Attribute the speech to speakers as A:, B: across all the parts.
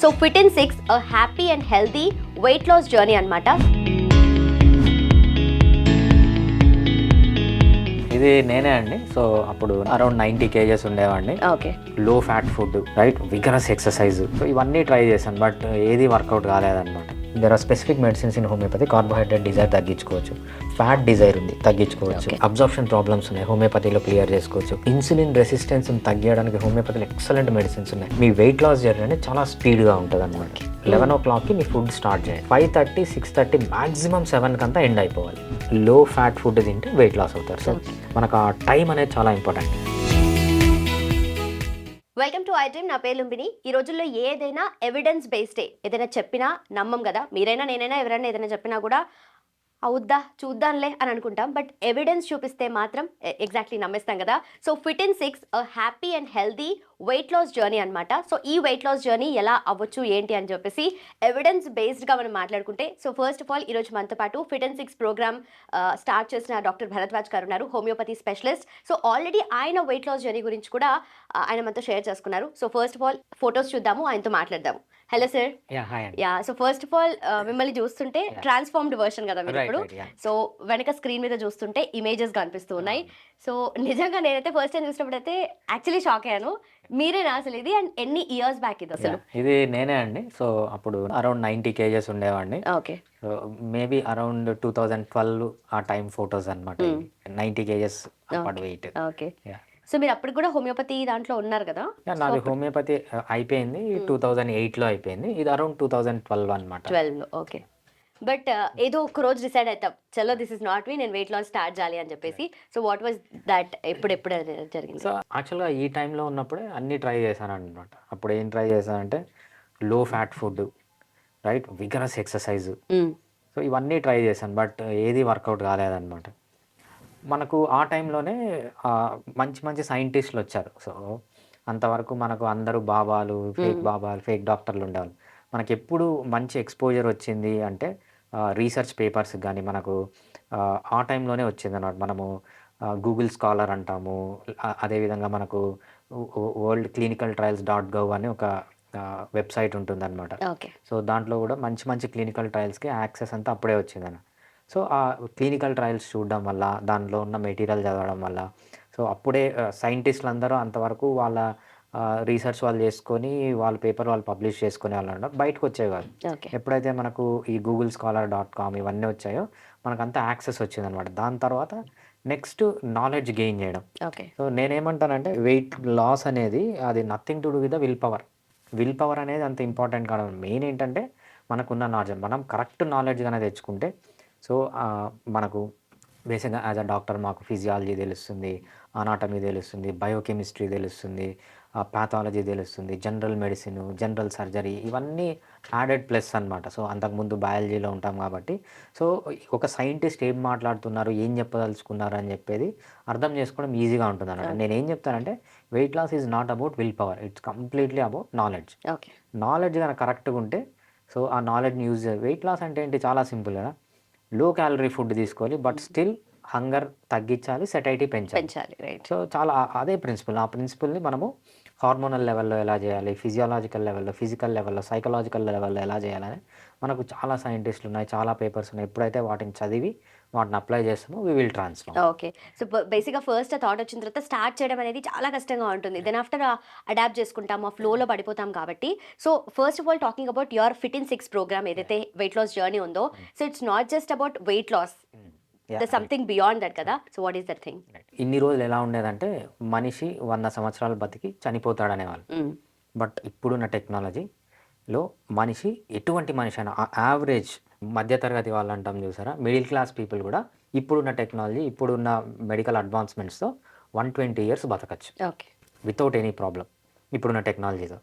A: So fit in 6 a happy and healthy weight loss journey అన్నమాట.
B: ఇది నేనే అండి. సో అప్పుడు అరౌండ్ 90 kgs ఉండేవాడిని.
A: Okay.
B: Low fat food, right, vigorous exercise, so ఇవన్నీ ట్రై చేశాను, బట్ ఏది వర్కౌట్ కాలేదన్నమాట. There are specific medicines in homeopathy. Carbohydrate desire తగ్గించుకోవచ్చు, ఫ్యాట్ డిజైర్ ఉంది తగ్గించుకోవచ్చు, అబ్జార్ప్షన్ ప్రాబ్లమ్స్ ఉన్నాయి హోమియోపతిలో క్లియర్ చేసుకోవచ్చు, ఇన్సులిన్ రెసిస్టెన్స్ తగ్గించడానికి హోమియోపతిలో ఎక్సలెంట్ మెడిసిన్స్ ఉన్నాయి. మీ వెయిట్ లాస్ జర్నీ అనేది చాలా స్పీడ్గా ఉంటుంది అనమాట. 11 o'clockకి మీ ఫుడ్ స్టార్ట్ చేయండి, 5:30, 6:30, మాక్సిమం 7 అంతా ఎండ్ అయిపోవాలి. లో ఫ్యాట్ ఫుడ్ తింటే వెయిట్ లాస్ అవుతారు. సో మనకు ఆ టైం అనేది చాలా important.
A: Welcome to I dream. నా పేరు లుంబిని. ఈ రోజుల్లో ఏదైనా ఎవిడెన్స్ బేస్డే. ఏదైనా చెప్పినా నమ్మం కదా. మీరైనా నేనైనా ఎవరైనా ఏదైనా చెప్పినా కూడా అవుద్దా చూద్దాంలే అని అనుకుంటాం. బట్ ఎవిడెన్స్ చూపిస్తే మాత్రం ఎగ్జాక్ట్లీ నమ్మేస్తాం కదా. So fit in 6 a happy and healthy weight loss journey అనమాట. సో ఈ వెయిట్ లాస్ జర్నీ ఎలా అవ్వచ్చు ఏంటి అని చెప్పేసి ఎవిడెన్స్ బేస్డ్గా మనం మాట్లాడుకుంటే, సో ఫస్ట్ ఆఫ్ ఆల్ ఈరోజు మనతో పాటు ఫిట్ ఇన్ 6 ప్రోగ్రామ్ స్టార్ట్ చేసిన డాక్టర్ భరద్వాజ్ గారు ఉన్నారు, హోమియోపతి స్పెషలిస్ట్. సో ఆల్రెడీ ఆయన వెయిట్ లాస్ జర్నీ గురించి కూడా ఆయన మనతో షేర్ చేసుకున్నారు. So first of all photos చూద్దాము, ఆయనతో మాట్లాడదాము. Hello sir. Yeah, so first of all మిమ్మల్ని చూస్తుంటే ట్రాన్స్ఫార్మ్డ్ వర్షన్ కదా మీరు ఇప్పుడు. సో వెనక స్క్రీన్ మీద చూస్తుంటే ఇమేజెస్ కనిపిస్తూ ఉన్నాయి. సో నిజంగా నేనైతే ఫస్ట్ టైం చూసినప్పుడు అయితే యాక్చువల్లీ షాక్ అయ్యాను. మీరేనా అసలు ఇది? అండ్ ఎన్ని ఇయర్స్ బ్యాక్ ఇది అసలు?
B: ఇది నేనే అండి. సో అప్పుడు అరౌండ్ 90 kgs ఉండేవాడిని.
A: ఓకే.
B: సో మేబీ అరౌండ్ 2012 ఆ టైం ఫొటోస్ అనమాట. 90 kgs అప్పటి వెయిట్.
A: ఓకే. సో మీరు అప్పుడు కూడా హోమియోపతి దాంట్లో ఉన్నారు కదా?
B: నాది హోమియోపతి అయిపోయింది 2008లో అయిపోయింది. ఇది అరౌండ్ 2012 అనమాట.
A: 12లో. ఓకే. బట్ ఏదో ఒక రోజు డిసైడ్ అవుతాం, చలో దిస్ ఇస్ నాట్ మీ, నేను వెయిట్ లాస్ స్టార్ట్ చేయాలి అని చెప్పేసి. So what was that? ఎప్పుడు జరిగింది?
B: సో యాక్చువల్గా ఈ టైంలో ఉన్నప్పుడే అన్నీ ట్రై చేశాను అనమాట. అప్పుడు ఏం ట్రై చేశానంటే లో fat food, right, vigorous exercise, so ఇవన్నీ ట్రై చేశాను, బట్ ఏది వర్కౌట్ కాలేదన్నమాట. మనకు ఆ టైంలోనే మంచి మంచి సైంటిస్టులు వచ్చారు. సో అంతవరకు మనకు అందరూ బాబాలు, ఫేక్ డాక్టర్లు ఉండేవాళ్ళు. మనకి ఎప్పుడు మంచి ఎక్స్పోజర్ వచ్చింది అంటే రీసెర్చ్ పేపర్స్ కానీ మనకు ఆ టైంలోనే వచ్చింది అన్నమాట. మనము గూగుల్ స్కాలర్ అంటాము, అదేవిధంగా మనకు వరల్డ్ క్లినికల్ ట్రయల్స్ .gov అని ఒక వెబ్సైట్ ఉంటుందన్నమాట. సో దాంట్లో కూడా మంచి మంచి క్లినికల్ ట్రయల్స్కి యాక్సెస్ అంతా అప్పుడే వచ్చిందన్న. సో ఆ క్లినికల్ ట్రయల్స్ చూడడం వల్ల, దానిలో ఉన్న మెటీరియల్ చదవడం వల్ల, సో అప్పుడే సైంటిస్టులు అందరూ అంతవరకు వాళ్ళ రీసెర్చ్ వాళ్ళు చేసుకొని వాళ్ళ పేపర్ వాళ్ళు పబ్లిష్ చేసుకునే వాళ్ళు బయటకు వచ్చేవారు. ఎప్పుడైతే మనకు ఈ గూగుల్ స్కాలర్ .com ఇవన్నీ వచ్చాయో మనకంతా యాక్సెస్ వచ్చిందనమాట. దాని తర్వాత నెక్స్ట్ నాలెడ్జ్ గెయిన్ చేయడం. సో నేనేమంటానంటే వెయిట్ లాస్ అనేది అది nothing to do with the will power అనేది అంత ఇంపార్టెంట్ కాదు. మెయిన్ ఏంటంటే మనకున్న నాలెడ్జ్, మనం కరెక్ట్ నాలెడ్జ్ అనేది తెచ్చుకుంటే, సో మనకు బేసిక్గా యాజ్ అ డాక్టర్ మాకు ఫిజియాలజీ తెలుస్తుంది, అనాటమీ తెలుస్తుంది, బయోకెమిస్ట్రీ తెలుస్తుంది, ప్యాథాలజీ తెలుస్తుంది, జనరల్ మెడిసిన్, జనరల్ సర్జరీ, ఇవన్నీ యాడెడ్ ప్లస్ అనమాట. సో అంతకుముందు బయాలజీలో ఉంటాం కాబట్టి, సో ఒక సైంటిస్ట్ ఏం మాట్లాడుతున్నారు, ఏం చెప్పదలుచుకున్నారు అని చెప్పేది అర్థం చేసుకోవడం ఈజీగా ఉంటుంది అన్నమాట. నేను ఏం చెప్తానంటే weight loss is not about will power, it's completely about knowledge. Knowledge కనుక కరెక్ట్గా ఉంటే, సో ఆ నాలెడ్జ్ని యూజ్ వెయిట్ లాస్ అంటే ఏంటి, చాలా సింపుల్ కదా. లో క్యాలరీ ఫుడ్ తీసుకోవాలి, బట్ స్టిల్ హంగర్ తగ్గించాలి, సెటైటీ పెంచాలి. సో చాలా అదే ప్రిన్సిపల్. ఆ ప్రిన్సిపల్ని మనము హార్మోనల్ లెవెల్లో ఎలా చేయాలి, ఫిజియాలజికల్ లెవెల్లో, ఫిజికల్ లెవెల్లో, సైకలాజికల్ లెవెల్లో ఎలా చేయాలని మనకు చాలా సైంటిస్టులు ఉన్నాయి, చాలా పేపర్స్ ఉన్నాయి. ఎప్పుడైతే వాటిని చదివి వాటిని అప్లై చేస్తామో we will transform.
A: Okay. So బేసిక్గా ఫస్ట్ థాట్ వచ్చిన తర్వాత స్టార్ట్ చేయడం అనేది చాలా కష్టంగా ఉంటుంది. దెన్ ఆఫ్టర్ అడాప్ట్ చేసుకుంటాం, ఆ ఫ్లోలో పడిపోతాం కాబట్టి. So first of all talking about your fit in 6 program ఏదైతే వెయిట్ లాస్ జర్నీ ఉందో, so it's not just about weight loss, something beyond that కదా. So what is that thing?
B: ఇన్ని రోజులు ఎలా ఉండేదంటే మనిషి 100 సంవత్సరాలు బతికి చనిపోతాడనేవాళ్ళు. బట్ ఇప్పుడున్న టెక్నాలజీలో మనిషి ఎటువంటి మనిషి అయినా, యావరేజ్ మధ్యతరగతి వాళ్ళు అంటాం చూసారా, మిడిల్ క్లాస్ పీపుల్ కూడా ఇప్పుడున్న టెక్నాలజీ, ఇప్పుడున్న మెడికల్ అడ్వాన్స్మెంట్స్తో 120 years బతకచ్చు వితౌట్ ఎనీ ప్రాబ్లం. ఇప్పుడున్న టెక్నాలజీతో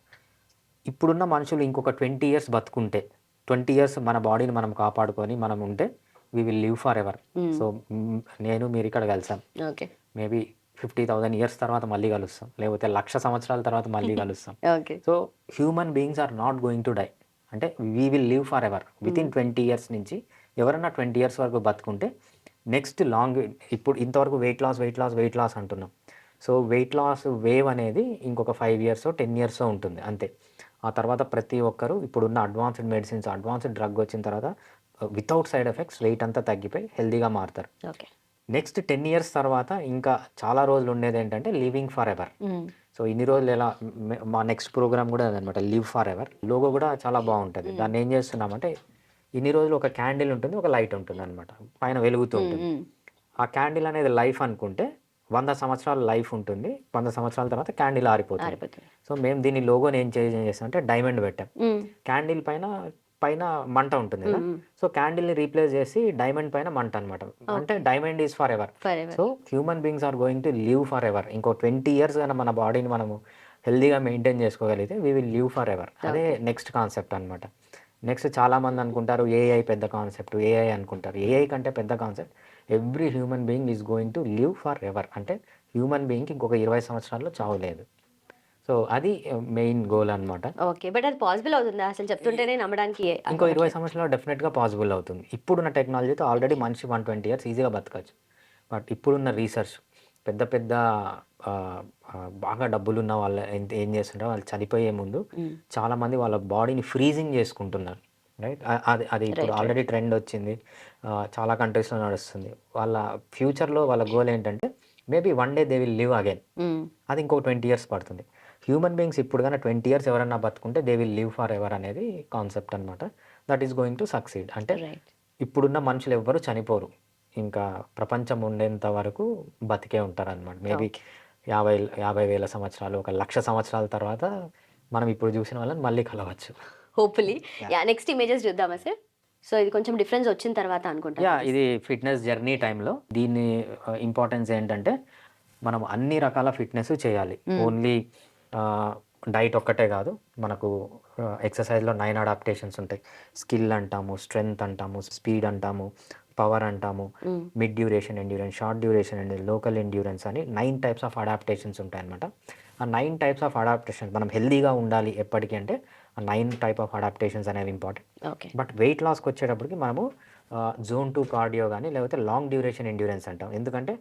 B: ఇప్పుడున్న మనుషులు ఇంకొక 20 years బతుకుంటే, 20 years మన బాడీని మనం కాపాడుకొని మనం ఉంటే we will live forever. So నేను మీరు ఇక్కడ కలిసాం, మేబీ 50,000 years తర్వాత మళ్ళీ కలుస్తాం, లేకపోతే 1,00,000 సంవత్సరాల తర్వాత మళ్ళీ కలుస్తాం. So human beings are not going to die, అంటే we will live forever. Within 20 years నుంచి ఎవరన్నా 20 years వరకు బతుకుంటే నెక్స్ట్ లాంగ్, ఇప్పుడు ఇంతవరకు వెయిట్ లాస్ అంటున్నాం. సో వెయిట్ లాస్ వేవ్ అనేది ఇంకొక 5 years 10 years ఉంటుంది అంతే. ఆ తర్వాత ప్రతి ఒక్కరు ఇప్పుడున్న అడ్వాన్స్డ్ మెడిసిన్స్, అడ్వాన్స్డ్ డ్రగ్ వచ్చిన తర్వాత వితౌట్ సైడ్ ఎఫెక్ట్స్ వెయిట్ అంతా తగ్గిపోయి హెల్తీగా మారుతారు.
A: ఓకే.
B: నెక్స్ట్ 10 ఇయర్స్ తర్వాత ఇంకా చాలా రోజులు ఉండేది ఏంటంటే లివింగ్ ఫర్ ఎవర్. సో ఇన్ని రోజులు ఎలా మా నెక్స్ట్ ప్రోగ్రామ్ కూడా అదనమాట, లివ్ ఫర్ ఎవర్. లోగో కూడా చాలా బాగుంటుంది. దాన్ని ఏం చేస్తున్నామంటే ఇన్ని రోజులు ఒక క్యాండిల్ ఉంటుంది, ఒక లైట్ ఉంటుంది అనమాట, పైన వెలుగుతూ ఉంటుంది. ఆ క్యాండిల్ అనేది లైఫ్ అనుకుంటే 100 సంవత్సరాల లైఫ్ ఉంటుంది, 100 సంవత్సరాల తర్వాత క్యాండిల్ ఆరిపోతుంది. సో మేము దీని లోగోని ఏం చేసాం అంటే డైమండ్ పెట్టాం. క్యాండిల్ పైన పైన మంట ఉంటుంది కదా, సో క్యాండిల్ని రీప్లేస్ చేసి డైమండ్ పైన మంట అనమాట. అంటే diamond is forever. So human beings are going to live forever. ఇంకో 20 ఇయర్స్ కానీ మన బాడీని మనము హెల్దీగా మెయింటైన్ చేసుకోగలిగితే we will live for ever. అదే నెక్స్ట్ కాన్సెప్ట్ అనమాట. నెక్స్ట్ చాలామంది అనుకుంటారు ఏఐ పెద్ద కాన్సెప్ట్, ఏఐ అనుకుంటారు. ఏఐ కంటే పెద్ద concept every human being is going to live for ever. అంటే హ్యూమన్ బీయింగ్కి ఇంకొక 20 సంవత్సరాల్లో చావు లేదు. సో అది మెయిన్ గోల్ అనమాట.
A: ఓకే. బట్ అది పాసిబుల్ అవుతుందా అసలు? చెప్తుంటేనే నమ్మడానికి
B: ఇంకో 20 సంవత్సరాలు డెఫినెట్గా పాసిబుల్ అవుతుంది. ఇప్పుడున్న టెక్నాలజీతో ఆల్రెడీ మనిషి 120 ఇయర్స్ ఈజీగా బతకచ్చు. బట్ ఇప్పుడున్న రీసెర్చ్ పెద్ద పెద్ద బాగా డబ్బులున్న వాళ్ళు ఏం చేస్తుంటారో వాళ్ళు చనిపోయే ముందు చాలామంది వాళ్ళ బాడీని ఫ్రీజింగ్ చేసుకుంటున్నారు. రైట్, అది ఇప్పుడు ఆల్రెడీ ట్రెండ్ వచ్చింది, చాలా కంట్రీస్లో నడుస్తుంది. వాళ్ళ ఫ్యూచర్లో వాళ్ళ గోల్ ఏంటంటే maybe one day they will live again. అది ఇంకో 20 ఇయర్స్ పడుతుంది. హ్యూమన్ బీయింగ్స్ ఇప్పుడు కానీ 20 ఇయర్స్ ఎవరన్నా బతుకుంటే they will live for ever అనేది కాన్సెప్ట్ అనమాట. That is going to succeed. అంటే ఇప్పుడున్న మనుషులు ఎవ్వరు చనిపోరు, ఇంకా ప్రపంచం ఉండేంత వరకు బతికే ఉంటారు అనమాట. మేబీ 50,000 సంవత్సరాలు, 1,00,000 సంవత్సరాల తర్వాత మనం ఇప్పుడు చూసిన వాళ్ళని మళ్ళీ కలవచ్చు.
A: హోప్ఫుల్లీ. నెక్స్ట్ ఇమేజెస్ చూద్దామా సార్? సో ఇది కొంచెం డిఫరెన్స్ వచ్చిన తర్వాత అనుకుంటా.
B: ఇది ఫిట్నెస్ జర్నీ టైంలో దీని ఇంపార్టెన్స్ ఏంటంటే మనం అన్ని రకాల ఫిట్నెస్ చేయాలి. ఓన్లీ డైట్ ఒక్కటే కాదు, మనకు ఎక్సర్సైజ్లో 9 అడాప్టేషన్స్ ఉంటాయి. స్కిల్ అంటాము, స్ట్రెంగ్త్ అంటాము, స్పీడ్ అంటాము, పవర్ అంటాము, mid duration endurance, short duration endurance, local endurance అని 9 టైప్స్ ఆఫ్ అడాప్టేషన్స్ ఉంటాయి అనమాట. ఆ 9 టైప్స్ ఆఫ్ అడాప్టేషన్స్ మనం హెల్దీగా ఉండాలి ఎప్పటికీ అంటే ఆ 9 టైప్ ఆఫ్ అడాప్టేషన్స్ అనేవి ఇంపార్టెంట్. బట్ వెయిట్ లాస్కి వచ్చేటప్పటికి మనము జోన్ 2 కార్డియో కానీ లేకపోతే లాంగ్ డ్యూరేషన్ ఎండ్యూరెన్స్ అంటాం. ఎందుకంటే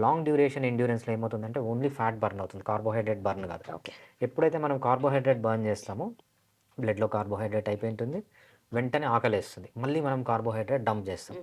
B: లాంగ్ డ్యూరేషన్ ఎండ్యూరెన్స్లో ఏమవుతుందంటే ఓన్లీ ఫ్యాట్ బర్న్ అవుతుంది, కార్బోహైడ్రేట్ బర్న్ కాదు. ఎప్పుడైతే మనం కార్బోహైడ్రేట్ బర్న్ చేస్తామో బ్లడ్లో కార్బోహైడ్రేట్ అయిపోయి ఉంటుంది, వెంటనే ఆకలేస్తుంది, మళ్ళీ మనం కార్బోహైడ్రేట్ డంప్ చేస్తాం.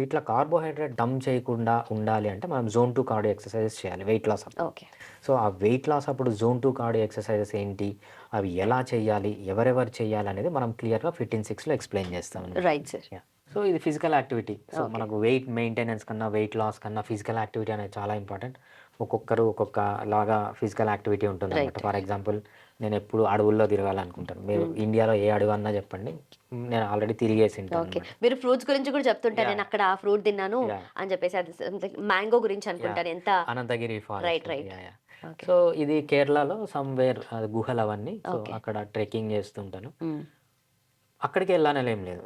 B: ఇట్లా కార్బోహైడ్రేట్ డంప్ చేయకుండా ఉండాలి అంటే మనం జోన్ 2 కార్డియో ఎక్సర్సైజెస్ చేయాలి వెయిట్ లాస్ అప్పుడు. సో ఆ వెయిట్ లాస్ అప్పుడు జోన్ 2 కార్డియో ఎక్సర్సైజెస్ ఏంటి, అవి ఎలా చేయాలి, ఎవరెవరు చేయాలి అనేది మనం క్లియర్గా Fit in 6లో ఎక్స్ప్లెయిన్ చేస్తాం.
A: Right sir.
B: సో ఇది ఫిజికల్ యాక్టివిటీ. సో మనకు వెయిట్ మెయింటెనెన్స్ కన్నా వెయిట్ లాస్ కన్నా ఫిజికల్ యాక్టివిటీ అనేది చాలా ఇంపార్టెంట్. ఒక్కొక్కరు ఒక్కొక్క లాగా ఫిజికల్ యాక్టివిటీ ఉంటుంది అనమాట. ఫర్ ఎగ్జాంపుల్ నేను ఎప్పుడు అడవుల్లో తిరగాలనుకుంటాను. మీరు ఇండియాలో ఏ అడవి అన్నా చెప్పండి, నేను ఆల్రెడీ తిరిగేసి ఉంటాను.
A: మీరు ఫ్రూట్స్ గురించి కూడా చెప్తుంటారు, నేను అక్కడ ఆ ఫ్రూట్ తిన్నాను అని చెప్పేసి, అది మ్యాంగో గురించి అనుకుంటారు. ఎంత
B: అనంతగిరి ఫారెస్ట్. సో ఇది కేరళలో సమ్వేర్ గుహలు అవన్నీ. సో అక్కడ ట్రెక్కింగ్ చేస్తుంటాను. అక్కడికి వెళ్ళాలని ఏం లేదు.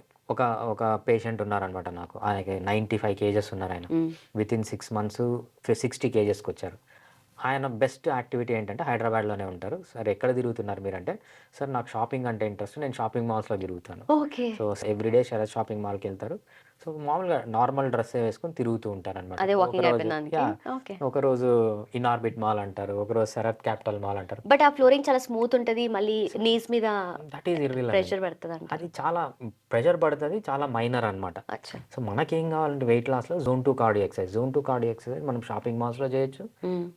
B: ఒక పేషెంట్ ఉన్నారనమాట నాకు, ఆయనకి 95 kgs ఉన్నారు. ఆయన వితిన్ 6 months 60 kgsకి వచ్చారు. ఆయన బెస్ట్ యాక్టివిటీ ఏంటంటే హైదరాబాద్లోనే ఉంటారు. సార్ ఎక్కడ తిరుగుతున్నారు మీరంటే, సార్ నాకు షాపింగ్ అంటే ఇంట్రెస్ట్, నేను షాపింగ్ మాల్స్లో తిరుగుతాను. సో ఎవ్రీడే శరత్ షాపింగ్ మాల్కి వెళ్తారు. సో మామూలుగా నార్మల్ డ్రెస్ వేసుకొని తిరుగుతూ ఉంటారు అనమాట. ఒకరోజు ఇన్ఆర్బిట్ మాల్ అంటారు, ఒకరోజు శరత్ క్యాపిటల్ మాల్ అంటారు.
A: బట్ ఆ ఫ్లోరింగ్ చాలా స్మూత్ ఉంటుంది, మళ్ళీ నీస్ మీద
B: దట్ ఈస్ ఇర్రిలెవెంట్.
A: ప్రెషర్ పడుతుంది.
B: అది చాలా ప్రెషర్ పడుతుంది, చాలా మైనర్ అనమాట. సో మనకేం కావాలంటే వెయిట్ లాస్లో zone 2 cardio exercise. Zone 2 cardio exercise మనం షాపింగ్ మాల్స్లో చేయొచ్చు,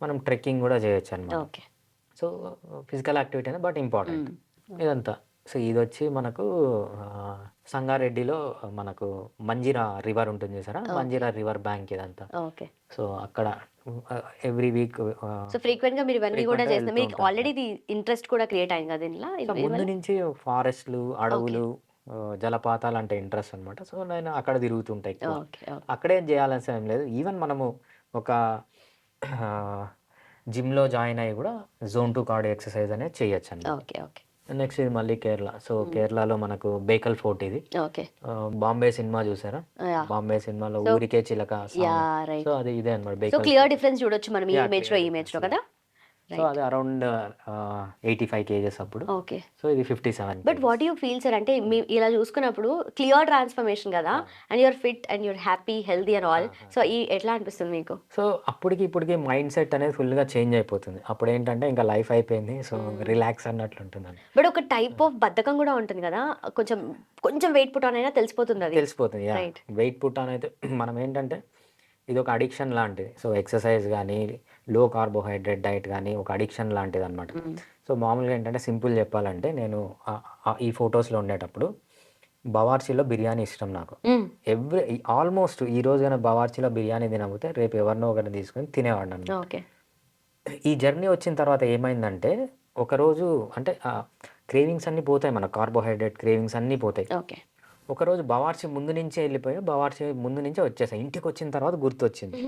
B: మనం ట్రెక్కింగ్ కూడా చేయొచ్చు అనమాట. సో ఫిజికల్ యాక్టివిటీ అనేది బట్ ఇంపార్టెంట్ ఇదంతా. సో ఇది వచ్చి మనకు సంగారెడ్డిలో మనకు మంజిరా రివర్ ఉంటుంది చూసారా, మంజిరా రివర్ బ్యాంక్ ఇదంతా. సో అక్కడ ఎవ్రీ వీక్
A: సో ఫ్రీక్వెంట్ గా మీరు ఇవన్నీ కూడా చేస్తున్నారు. మీకు ఆల్రెడీ ఇది ఇంట్రెస్ట్ కూడా క్రియేట్ అయింది కదా దీనిలో?
B: ముందు నుంచి ఫారెస్ట్లు, అడవులు, జలపాతాలు అంటే ఇంట్రెస్ట్ అనమాట. సో నేను అక్కడ తిరుగుతుంటాయి. అక్కడే చేయాల్సిన ఏం లేదు. ఈవెన్ మనము ఒక జిమ్లో జాయిన్ అయ్యి కూడా జోన్ 2 కార్డియో ఎక్సర్సైజ్ అనేది చేయొచ్చు అండి. నెక్స్ట్ ఇది మళ్ళీ కేరళ. సో కేరళలో మనకు బేకల్ ఫోర్ట్. ఇది బాంబే సినిమా చూసారా, బాంబే సినిమాలో ఊరికే చిలక. సో అది ఇదే అనమాట.
A: సో క్లియర్ డిఫరెన్స్ చూడొచ్చు మనం ఈ ఇమేజ్ లో కదా.
B: సో అది అరౌండ్ 85 కేజెస్ అప్పుడు.
A: ఓకే.
B: సో ఇది 57
A: but what you feel sir? అంటే మీ ఇలా చూసుకున్నప్పుడు క్లియర్ ట్రాన్స్ఫర్మేషన్ కదా, and you're fit and you're happy healthy and all. So ఈ ఎట్లా అనిపిస్తుంది మీకు?
B: సో అప్పటికి ఇప్పటికి మైండ్ సెట్ అనేది ఫుల్గా చేంజ్ అయిపోతుంది. అప్పుడు ఏంటంటే ఇంకా లైఫ్ అయిపోయింది, సో రిలాక్స్ అన్నట్లు ఉంటుందండి.
A: బట్ ఒక టైప్ ఆఫ్ బద్ధకం కూడా ఉంటుంది కదా, కొంచెం కొంచెం వెయిట్ పుట్ ఆన్ అయినా తెలిసిపోతుంది అది.
B: తెలిసిపోతుంది.
A: రైట్.
B: వెయిట్ పుట్ ఆన్ అయితే మనం ఏంటంటే ఇది ఒక అడిక్షన్ లాంటిది. సో ఎక్సర్సైజ్ కానీ, లో కార్బోహైడ్రేట్ డైట్ కానీ ఒక అడిక్షన్ లాంటిది అనమాట. సో మామూలుగా ఏంటంటే సింపుల్ చెప్పాలంటే నేను ఈ ఫొటోస్లో ఉండేటప్పుడు బవార్చీలో బిర్యానీ ఇష్టం నాకు. ఆల్మోస్ట్ ఈ రోజు కనుక బవార్చీలో బిర్యానీ తినకపోతే రేపు ఎవరినో ఒకరిని తీసుకొని తినేవాడిని అన్నమాట.
A: ఓకే.
B: ఈ జర్నీ వచ్చిన తర్వాత ఏమైందంటే ఒకరోజు అంటే క్రేవింగ్స్ అన్నీ పోతాయి, మన కార్బోహైడ్రేట్ క్రేవింగ్స్ అన్నీ పోతాయి.
A: ఓకే.
B: ఒకరోజు బవార్చి ముందు నుంచే వెళ్ళిపోయా, బవార్చి ముందు నుంచే వచ్చేసాను. ఇంటికి వచ్చిన తర్వాత గుర్తొచ్చింది,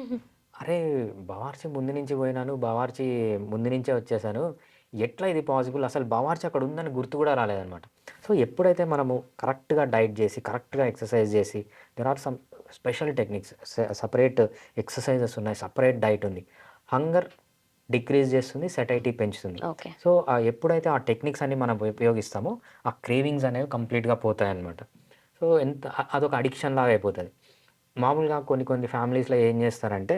B: అరే బవార్చి ముందు నుంచి పోయినాను, బవార్చి ముందు నుంచే వచ్చేసాను, ఎట్లా ఇది పాసిబుల్, అసలు బవార్చి అక్కడ ఉందని గుర్తు కూడా రాలేదనమాట. సో ఎప్పుడైతే మనము కరెక్ట్గా డైట్ చేసి కరెక్ట్గా ఎక్సర్సైజ్ చేసి, there are some special techniques, separate exercises ఉన్నాయి, సపరేట్ డైట్ ఉంది, హంగర్ డిక్రీజ్ చేస్తుంది, సెటైటీ పెంచుతుంది.
A: ఓకే.
B: సో ఎప్పుడైతే ఆ టెక్నిక్స్ అన్ని మనం ఉపయోగిస్తామో ఆ క్రేవింగ్స్ అనేవి కంప్లీట్గా పోతాయి అన్నమాట. సో అదొక అడిక్షన్ లాగా అయిపోతుంది. మామూలుగా కొన్ని ఫ్యామిలీస్లో ఏం చేస్తారంటే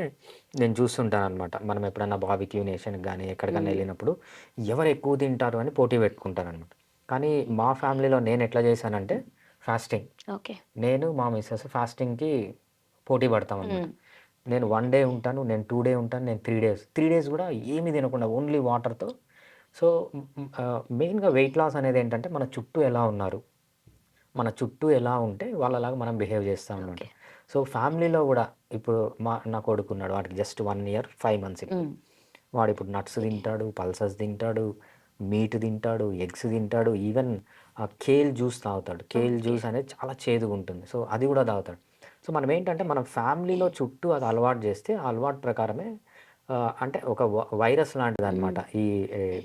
B: నేను చూస్తుంటాను అనమాట, మనం ఎప్పుడన్నా బార్బిక్యూ నేషన్కి కానీ ఎక్కడికన్నా వెళ్ళినప్పుడు ఎవరు ఎక్కువ తింటారు అని పోటీ పెట్టుకుంటారు అనమాట. కానీ మా ఫ్యామిలీలో నేను ఎట్లా చేశానంటే ఫాస్టింగ్.
A: ఓకే.
B: నేను మా మిస్సెస్ ఫాస్టింగ్కి పోటీ పడతాం అనమాట. నేను 1 డే ఉంటాను, నేను 2 డే ఉంటాను, నేను 3 డేస్ కూడా ఏమీ తినకుండా ఓన్లీ వాటర్తో. సో మెయిన్గా వెయిట్ లాస్ అనేది ఏంటంటే మన చుట్టూ ఎలా ఉన్నారు, మన చుట్టూ ఎలా ఉంటే వాళ్ళలాగా మనం బిహేవ్ చేస్తాం అన్నమాట. సో ఫ్యామిలీలో కూడా ఇప్పుడు నా కొడుకున్నాడు, వాడికి జస్ట్ 1 year 5 months. వాడు ఇప్పుడు నట్స్ తింటాడు, పల్సస్ తింటాడు, మీట్ తింటాడు, ఎగ్స్ తింటాడు, ఈవెన్ కేల్ జ్యూస్ తాగుతాడు. కేల్ జ్యూస్ అనేది చాలా చేదుగా ఉంటుంది, సో అది కూడా తాగుతాడు. సో మనం ఏంటంటే మనం ఫ్యామిలీలో చుట్టూ అది అలవాటు చేస్తే ఆ అలవాటు ప్రకారమే అంటే ఒక వైరస్ లాంటిది అనమాట ఈ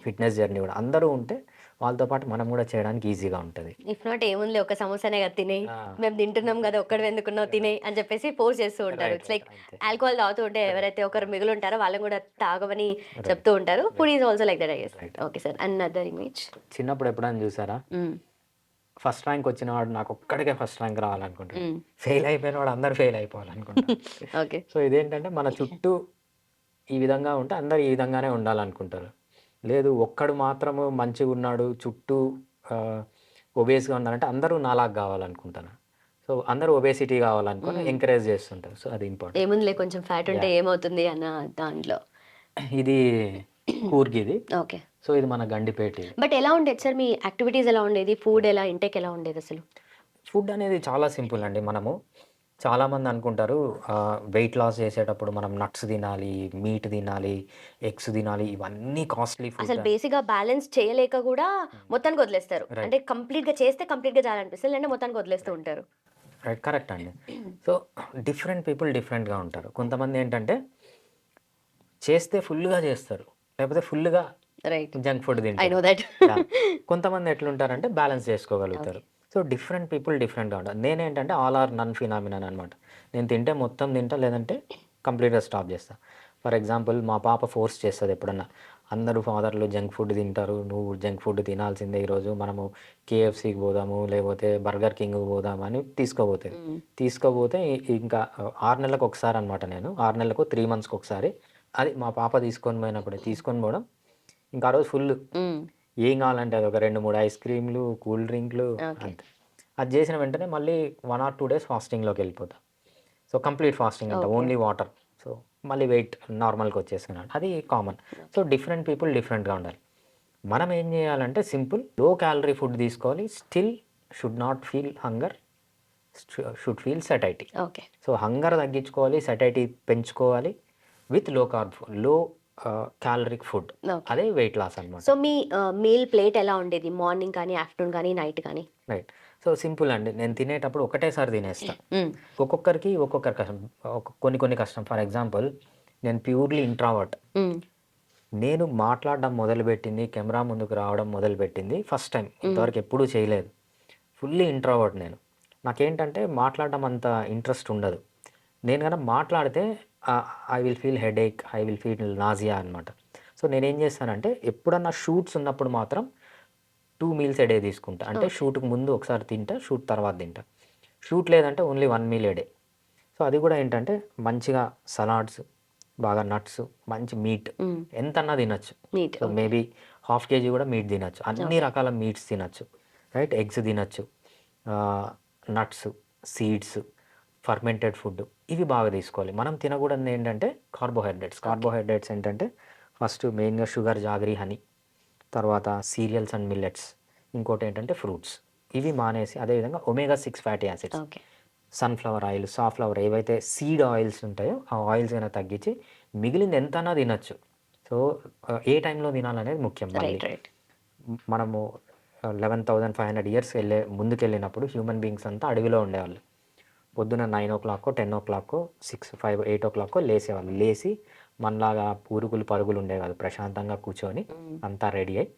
B: ఫిట్నెస్ జర్నీ కూడా. అందరూ ఉంటే వాళ్ళతో పాటు మనం కూడా చేయడానికి ఈజీగా ఉంటుంది.
A: ఇఫ్ నాట్ ఏముంది, ఒక సమోసానే కదా తినే, మేము తింటున్నాం కదా ఒక్కడు ఎందుకున్నావు తినే అని చెప్పేసి ఫోర్స్ చేస్తూ ఉంటారు. ఇట్స్ లైక్ ఆల్కహాల్ తాగుతూ ఉంటే ఎవరైతే ఒకరు మిగులు ఉంటారో వాళ్ళని కూడా తాగమని చెప్తూ ఉంటారు. Food is also like that, I guess. Okay sir. Another image,
B: చిన్నప్పుడు ఎప్పుడైనా చూసారా, ఫస్ట్ ర్యాంక్ వచ్చిన వాడు నాకు ఒక్కడికే ఫస్ట్ ర్యాంక్ రావాలనుకుంటాడు, ఫెయిల్ అయిపోయిన వాడు అందరు ఫెయిల్ అయిపోవాలనుకుంటారు.
A: ఓకే.
B: సో ఇదేంటంటే మన చుట్టూ ఈ విధంగా ఉంటే అందరు ఈ విధంగానే ఉండాలనుకుంటారు. లేదు ఒక్కడు మాత్రము మంచిగా ఉన్నాడు, చుట్టూ ఒబేస్గా ఉన్నారంటే అందరూ నాలాగా కావాలనుకుంటారు. సో అందరూ ఒబేసిటీ కావాలనుకొని ఎంకరేజ్ చేస్తుంటారు. సో అది ఇంపార్టెంట్.
A: ఏముందిలే కొంచెం ఫ్యాట్ ఉంటే ఏమవుతుంది అన్న దాంట్లో.
B: ఇది కూర్గిది.
A: ఓకే.
B: సో ఇది మన గండిపేట.
A: బట్ ఎలా ఉండేది సార్ మీ యాక్టివిటీస్, ఎలా ఉండేది, ఫుడ్ ఎలా, ఇంటేక్ ఎలా ఉండేది అసలు?
B: ఫుడ్ అనేది చాలా సింపుల్ అండి. మనము చాలామంది అనుకుంటారు వెయిట్ లాస్ చేసేటప్పుడు మనం నట్స్ తినాలి, మీట్ తినాలి, ఎగ్స్ తినాలి, ఇవన్నీ కాస్ట్లీ ఫుడ్.
A: అసలు బేసిక్గా బ్యాలెన్స్ చేయలేక కూడా మొత్తానికి వదిలేస్తారు. అంటే కంప్లీట్గా చేస్తే కంప్లీట్గా చేయాలనిపిస్తుంది, లేదంటే మొత్తానికి వదిలేస్తూ ఉంటారు.
B: రైట్, కరెక్ట్ అండి. సో డిఫరెంట్ పీపుల్ డిఫరెంట్గా ఉంటారు. కొంతమంది ఏంటంటే చేస్తే ఫుల్గా చేస్తారు, లేకపోతే ఫుల్గా
A: రైట్
B: జంక్ ఫుడ్
A: ఐ
B: తింటారు.
A: Know that.
B: కొంతమంది ఎట్లుంటారంటే బ్యాలెన్స్ చేసుకోగలుగుతారు. సో డిఫరెంట్ పీపుల్ డిఫరెంట్గా ఉంటారు. నేనేంటంటే ఆల్ ఆర్ నన్ ఫినామినన్ అనమాట. నేను తింటే మొత్తం తింటా, లేదంటే కంప్లీట్గా స్టాప్ చేస్తా. ఫర్ ఎగ్జాంపుల్ మా పాప ఫోర్స్ చేస్తుంది ఎప్పుడన్నా, అందరూ ఫాదర్లు జంక్ ఫుడ్ తింటారు, నువ్వు జంక్ ఫుడ్ తినాల్సిందే, ఈరోజు మనము కేఎఫ్సీకి పోదాము లేకపోతే బర్గర్ కింగ్కి పోదాము అని తీసుకుపోతే ఇంకా 6 నెలలకు ఒకసారి అనమాట. నేను 6 నెలలకు 3 monthsకి ఒకసారి, అది మా పాప తీసుకొని పోవడం. ఇంకా ఆ రోజు ఫుల్ ఏం కావాలంటే అది ఒక 2-3 ఐస్ క్రీమ్లు, కూల్ డ్రింక్లు అంతే. అది చేసిన వెంటనే మళ్ళీ 1 or 2 days ఫాస్టింగ్లోకి వెళ్ళిపోతా. సో కంప్లీట్ ఫాస్టింగ్ అంట, ఓన్లీ వాటర్. సో మళ్ళీ వెయిట్ నార్మల్కి వచ్చేస్తున్నాడు, అది కామన్. సో డిఫరెంట్ పీపుల్ డిఫరెంట్గా ఉండాలి. మనం ఏం చేయాలంటే సింపుల్ లో క్యాలరీ ఫుడ్ తీసుకోవాలి. Still should not feel hunger, should feel సెటైటీ.
A: Okay.
B: So hunger తగ్గించుకోవాలి, సెటైటీ పెంచుకోవాలి విత్ లో కార్బ్, లో క్యాలరిక్ ఫుడ్. అదే వెయిట్ లాస్ అనమాట.
A: సో మీ మీల్ ప్లేట్ ఎలా ఉండేది, మార్నింగ్ కానీ ఆఫ్టర్నూన్ కానీ నైట్ కానీ?
B: రైట్. సో సింపుల్ అండి, నేను తినేటప్పుడు ఒకటేసారి తినేస్తా. ఒక్కొక్కరికి కష్టం, కొన్ని కష్టం. ఫర్ ఎగ్జాంపుల్ నేను ప్యూర్లీ ఇంట్రావర్ట్. నేను మాట్లాడడం మొదలుపెట్టింది, కెమెరా ముందుకు రావడం మొదలుపెట్టింది ఫస్ట్ టైం, ఇంతవరకు ఎప్పుడూ చేయలేదు. ఫుల్లీ ఇంట్రావర్ట్ నేను. నాకేంటంటే మాట్లాడడం అంత ఇంట్రెస్ట్ ఉండదు. నేను కనుక మాట్లాడితే I will feel headache, I will feel nausea అనమాట. సో నేనేం చేస్తానంటే ఎప్పుడన్నా షూట్స్ ఉన్నప్పుడు మాత్రం 2 మీల్స్ ఎ డే తీసుకుంటా. అంటే షూట్‌కి ముందు ఒకసారి తింటా, షూట్ తర్వాత తింటా. షూట్ లేదంటే only 1 meal a day. So అది కూడా ఏంటంటే మంచిగా సలాడ్స్, బాగా నట్స్, మంచి మీట్ ఎంతన్నా తినొచ్చు.
A: Meet
B: so maybe half KG కూడా మీట్ తినొచ్చు. అన్ని రకాల మీట్స్ తినొచ్చు. రైట్? ఎగ్స్ తినొచ్చు. నట్స్, సీడ్స్, ఫర్మెంటెడ్ ఫుడ్ ఇవి బాగా తీసుకోవాలి. మనం తినకూడనిది ఏంటంటే కార్బోహైడ్రేట్స్. కార్బోహైడ్రేట్స్ ఏంటంటే ఫస్ట్ మెయిన్‌గా షుగర్, జాగరీ, హనీ, తర్వాత సీరియల్స్ అండ్ మిల్లెట్స్, ఇంకోటి ఏంటంటే ఫ్రూట్స్. ఇవి మానేసి అదేవిధంగా omega 6 fatty acids,
A: okay.
B: Sunflower oil, safflower ఏవైతే సీడ్ ఆయిల్స్ ఉంటాయో ఆ ఆయిల్స్ అయినా తగ్గించి మిగిలింది ఎంతన్నా తినొచ్చు. సో ఏ టైంలో తినాలనేది ముఖ్యం మళ్ళీ.
A: రైట్.
B: మనము 11,500 ఇయర్స్ ముందుకెళ్ళినప్పుడు హ్యూమన్ బీయింగ్స్ అంతా అడవిలో ఉండేవాళ్ళు. పొద్దున 9:00, 10:00, 6, 5, 8:00 లేసేవాళ్ళు. లేసి మనలాగా ఉరుకులు పరుగులు ఉండేవి కాదు. ప్రశాంతంగా కూర్చొని అంతా రెడీ అయ్యి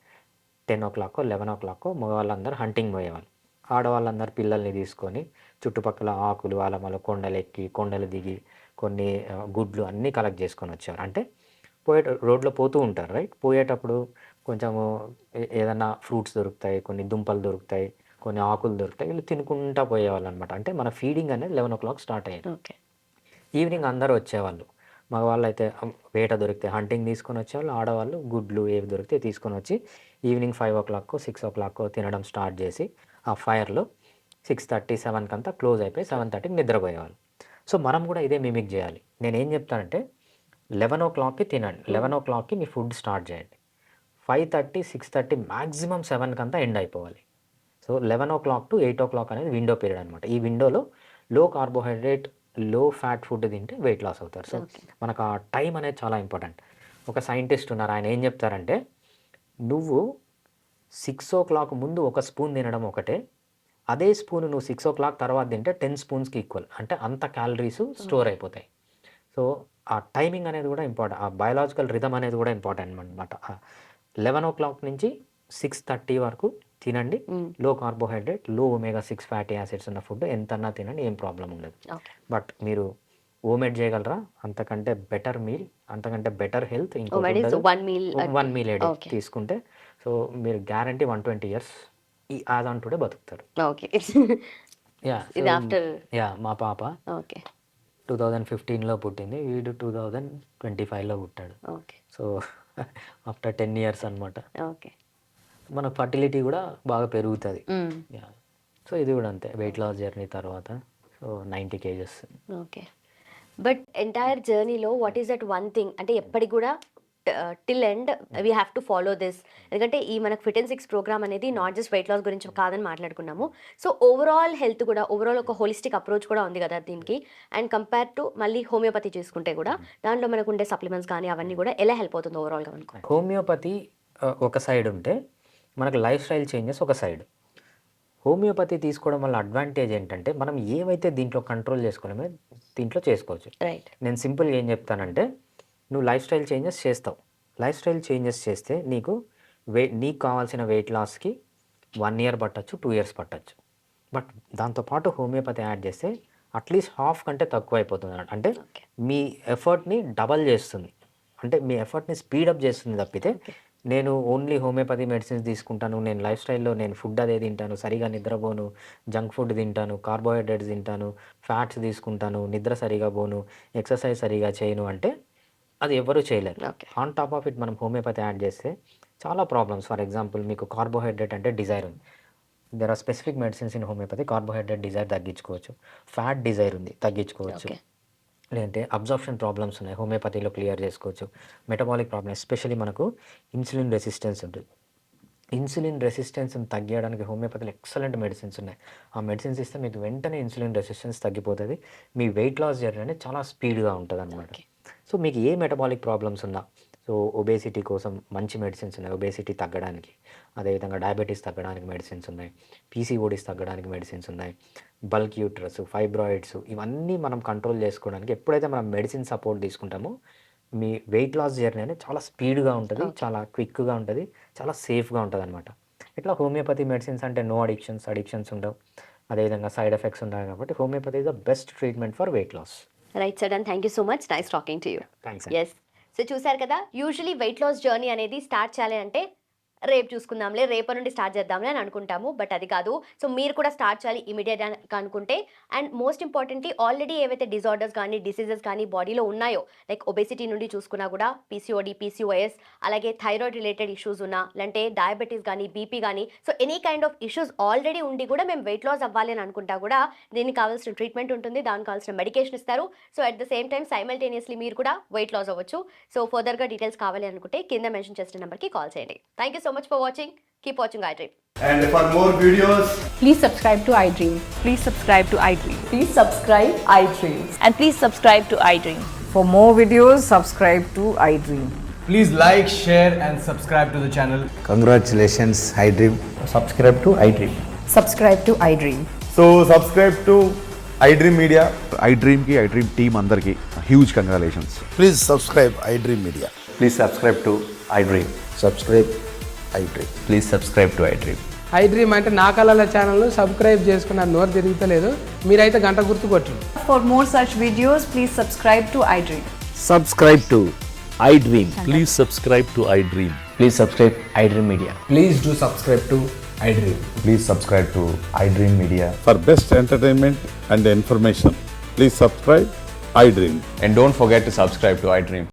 B: 10:00, 11:00 మగవాళ్ళందరూ హంటింగ్ పోయేవాళ్ళు. ఆడవాళ్ళందరూ పిల్లల్ని తీసుకొని చుట్టుపక్కల ఆకులు, అలమలు, కొండలెక్కి, కొండలు దిగి, కొన్ని గుడ్లు అన్నీ కలెక్ట్ చేసుకొని వచ్చేవారు. అంటే రోడ్లో పోతూ ఉంటారు. రైట్? పోయేటప్పుడు కొంచెము ఏదన్నా ఫ్రూట్స్ దొరుకుతాయి, కొన్ని దుంపలు దొరుకుతాయి, కొన్ని ఆకులు దొరుకుతాయి. వీళ్ళు తినుకుంటా పోయేవాళ్ళనమాట. అంటే మన ఫీడింగ్ అనేది 11:00 స్టార్ట్ అయ్యేది.
A: ఓకే.
B: ఈవినింగ్ అందరూ వచ్చేవాళ్ళు. మగవాళ్ళైతే వేట దొరికితే హంటింగ్ తీసుకొని వచ్చేవాళ్ళు. ఆడవాళ్ళు గుడ్లు ఏవి దొరికితే తీసుకొని వచ్చి ఈవినింగ్ 5:00, 6:00 తినడం స్టార్ట్ చేసి ఆ ఫైర్‌లో 6:30, 7 కంతా క్లోజ్ అయిపోయి 7:30కి నిద్రపోయేవాళ్ళు. సో మనం కూడా ఇదే మిమిక్ చేయాలి. నేనేం చెప్తానంటే 11:00కి తినండి. 11:00కి మీ ఫుడ్ స్టార్ట్ చేయండి. 5:30, 6:30 మాక్సిమం 7 కంతా ఎండ్ అయిపోవాలి. సో 11:00 టు 8:00 అనేది విండో పీరియడ్ అనమాట. ఈ విండోలో లో కార్బోహైడ్రేట్, లో ఫ్యాట్ ఫుడ్ తింటే వెయిట్ లాస్ అవుతారు. సో మనకు ఆ టైం అనేది చాలా ఇంపార్టెంట్. ఒక సైంటిస్ట్ ఉన్నారు. ఆయన ఏం చెప్తారంటే నువ్వు 6:00 ముందు ఒక స్పూన్ తినడం ఒకటే, అదే స్పూన్ నువ్వు 6:00 తర్వాత తింటే 10 స్పూన్స్‌కి ఈక్వల్. అంటే అంత క్యాలరీస్ స్టోర్ అయిపోతాయి. సో ఆ టైమింగ్ అనేది కూడా ఇంపార్టెంట్. ఆ బయోలాజికల్ రిథమ్ అనేది కూడా ఇంపార్టెంట్ అనమాట. 11:00 నుంచి 6:30 వరకు తినండి. లో కార్బోహైడ్రేట్, లో ఒమేగా 6 ఫ్యాటీ యాసిడ్స్ ఉన్న ఫుడ్ ఎంతన్నా తినండి, ఏం ప్రాబ్లం ఉండదు. బట్ మీరు హోమ్‌మేడ్ చేయగలరా? అంతకంటే బెటర్ మీల్, అంతకంటే బెటర్ హెల్త్ ఇంకోటి ఉండదు. 1 మీల్ ఎ డే తీసుకుంటే సో మీరు guarantee 120 years as on today బతుకుతారు.
A: ఓకే.
B: యాహ్!
A: ఇది ఆఫ్టర్
B: మా పాప
A: ఓకే.
B: 2015లో పుట్టింది. వీడు 2025లో పుట్టాడు.
A: ఓకే.
B: సో ఆఫ్టర్ 10 ఇయర్స్ అనమాట.
A: ఓకే.
B: మన ఫర్టిలిటీ కూడా బాగా పెరుగుతది. యాహ్! సో ఇది కూడా అంతే. వెయిట్ లాస్ జర్నీ తర్వాత so 90 kgs.
A: Okay. But entire జర్నీలో what is that one thing అంటే ఎప్పటికి కూడా till end we have to follow this. ఎందుకంటే ఈ మనకు ఫిట్ అండ్ సిక్స్ ప్రోగ్రామ్ అనేది నాట్ జస్ట్ వెయిట్ లాస్ గురించి కాదని మాట్లాడుకున్నాము. సో ఓవరాల్ హెల్త్ కూడా ఓవరాల్ ఒక హోలిస్టిక్ అప్రోచ్ కూడా ఉంది కదా దీనికి. అండ్ కంపేర్ టు మళ్ళీ హోమియోపతి చూసుకుంటే కూడా దాంట్లో మనకు ఉండే సప్లిమెంట్స్ కానీ అవన్నీ కూడా ఎలా హెల్ప్ అవుతుంది ఓవరాల్గా మనకు?
B: హోమియోపతి ఒక సైడ్ ఉంటే మనకు లైఫ్ స్టైల్ చేంజెస్ ఒక సైడ్. హోమియోపతి తీసుకోవడం వల్ల అడ్వాంటేజ్ ఏంటంటే మనం ఏవైతే దీంట్లో కంట్రోల్ చేసుకోలేమో దీంట్లో చేసుకోవచ్చు.
A: రైట్.
B: నేను సింపుల్గా ఏం చెప్తానంటే నువ్వు లైఫ్ స్టైల్ చేంజెస్ చేస్తావు. లైఫ్ స్టైల్ చేంజెస్ చేస్తే నీకు కావాల్సిన వెయిట్ లాస్కి 1 ఇయర్ పట్టచ్చు, 2 ఇయర్స్ పట్టచ్చు. బట్ దాంతోపాటు హోమియోపతి యాడ్ చేస్తే అట్లీస్ట్ హాఫ్ కంటే తక్కువ అయిపోతుంది అన్నమాట. అంటే మీ ఎఫర్ట్ని డబల్ చేస్తుంది. అంటే మీ ఎఫర్ట్ని స్పీడప్ చేస్తుంది తప్పితే నేను ఓన్లీ హోమియోపతి మెడిసిన్స్ తీసుకుంటాను, నేను లైఫ్ స్టైల్లో నేను ఫుడ్ అదే తింటాను, సరిగా నిద్రపోను, జంక్ ఫుడ్ తింటాను, కార్బోహైడ్రేట్స్ తింటాను, ఫ్యాట్స్ తీసుకుంటాను, నిద్ర సరిగా పోను, ఎక్సర్సైజ్ సరిగా చేయను అంటే అది ఎవరు చేయలేరు. ఆన్ టాప్ ఆఫ్ ఇట్ మనం హోమియోపతి యాడ్ చేస్తే చాలా ప్రాబ్లమ్స్. ఫర్ ఎగ్జాంపుల్ మీకు కార్బోహైడ్రేట్ అంటే డిజైర్ ఉంది. There are specific medicines in homeopathy. Carbohydrate desire తగ్గించుకోవచ్చు, ఫ్యాట్ డిజైర్ ఉంది తగ్గించుకోవచ్చు, లేదంటే అబ్జార్ప్షన్ ప్రాబ్లమ్స్ ఉన్నాయి హోమియోపతిలో క్లియర్ చేసుకోవచ్చు. మెటబాలిక్ ప్రాబ్లమ్ ఎస్పెషల్లీ మనకు ఇన్సులిన్ రెసిస్టెన్స్ ఉంటుంది. ఇన్సులిన్ రెసిస్టెన్స్ని తగ్గించడానికి హోమియోపతిలో ఎక్సలెంట్ మెడిసిన్స్ ఉన్నాయి. ఆ మెడిసిన్స్ ఇస్తే మీకు వెంటనే ఇన్సులిన్ రెసిస్టెన్స్ తగ్గిపోతుంది. మీ వెయిట్ లాస్ జర్నీ అనేది చాలా స్పీడ్గా ఉంటుంది అనమాట. సో మీకు ఏ మెటబాలిక్ ప్రాబ్లమ్స్ ఉన్నా సో ఒబేసిటీ కోసం మంచి మెడిసిన్స్ ఉన్నాయి, ఒబేసిటీ తగ్గడానికి. అదేవిధంగా డయాబెటీస్ తగ్గడానికి మెడిసిన్స్ ఉన్నాయి, పీసీఓడీస్ తగ్గడానికి మెడిసిన్స్ ఉన్నాయి, బల్క్ యూట్రస్, ఫైబ్రాయిడ్స్ ఇవన్నీ మనం కంట్రోల్ చేసుకోవడానికి ఎప్పుడైతే మనం మెడిసిన్ సపోర్ట్ తీసుకుంటామో మీ వెయిట్ లాస్ జర్నీ అనేది చాలా స్పీడ్గా ఉంటుంది, చాలా క్విక్గా ఉంటుంది, చాలా సేఫ్గా ఉంటుంది అనమాట. ఇట్లా హోమియోపతి మెడిసిన్స్ అంటే నో అడిక్షన్స్ ఉండవు, అదేవిధంగా సైడ్ ఎఫెక్ట్స్ ఉంటాయి. కాబట్టి homeopathy is the best treatment for weight loss.
A: Right sir, and thank you so much. Nice talking to you.
B: Thanks.
A: Yes. So చూసారు కదా, యూజువలీ వెయిట్ లాస్ జర్నీ అనేది start చేయాలి అంటే రేపు చూసుకుందాంలే, రేపటి నుండి స్టార్ట్ చేద్దాంలే అని అనుకుంటాము. బట్ అది కాదు. సో మీరు కూడా స్టార్ట్ చేయాలి ఇమీడియట్గా అనుకుంటే. అండ్ మోస్ట్ ఇంపార్టెంట్లీ ఆల్రెడీ ఏవైతే డిజార్డర్స్ కానీ డిసీజెస్ కానీ బాడీలో ఉన్నాయో, లైక్ ఒబెసిటీ నుండి చూసుకున్నా కూడా పీసీఓడి, పీసీఓఎస్, అలాగే థైరాయిడ్ రిలేటెడ్ ఇష్యూస్ ఉన్నా, లేదంటే డయాబెటీస్ కానీ బీపీ కానీ, so any kind of issues already ఉండి కూడా మేము వెయిట్ లాస్ అవ్వాలి అని అనుకుంటా కూడా దీనికి కావాల్సిన ట్రీట్మెంట్ ఉంటుంది, దానికి కావాల్సిన మెడికేషన్ ఇస్తారు. So at the same time simultaneously మీరు కూడా వెయిట్ లాస్ అవ్వచ్చు. సో ఫర్దర్గా డీటెయిల్స్ కావాలి అనుకుంటే కింద మెన్షన్ చేసిన నెంబర్కి కాల్ చేయండి. Thank you so much for watching. Keep watching iDream.
C: And for more videos,
D: Please subscribe to iDream.
E: Please subscribe to iDream.
D: Please subscribe iDream.
E: And please subscribe to iDream.
D: For more videos, subscribe to iDream.
C: please like, share and subscribe to the channel.
F: Congratulations, iDream.
G: subscribe to iDream.
D: Subscribe to iDream.
C: So subscribe to iDream Media.
H: iDream की iDream team अंदर की huge congratulations.
F: Please subscribe iDream Media.
G: Please subscribe to iDream.
F: Subscribe iDream.
G: Please subscribe to iDream.
I: iDream అంటే నా కళల channel subscribe చేసుకున్న నోరు తిరుగుతలేదు, మీరైతే గంట గుర్తు కొట్టండి.
D: For more such videos, please subscribe to iDream.
G: Subscribe to iDream.
J: Please subscribe to iDream.
G: Please subscribe iDream Media.
C: Please do subscribe to iDream.
G: Please subscribe to iDream Media.
H: For best entertainment and information, please subscribe iDream.
G: And don't forget to subscribe to iDream.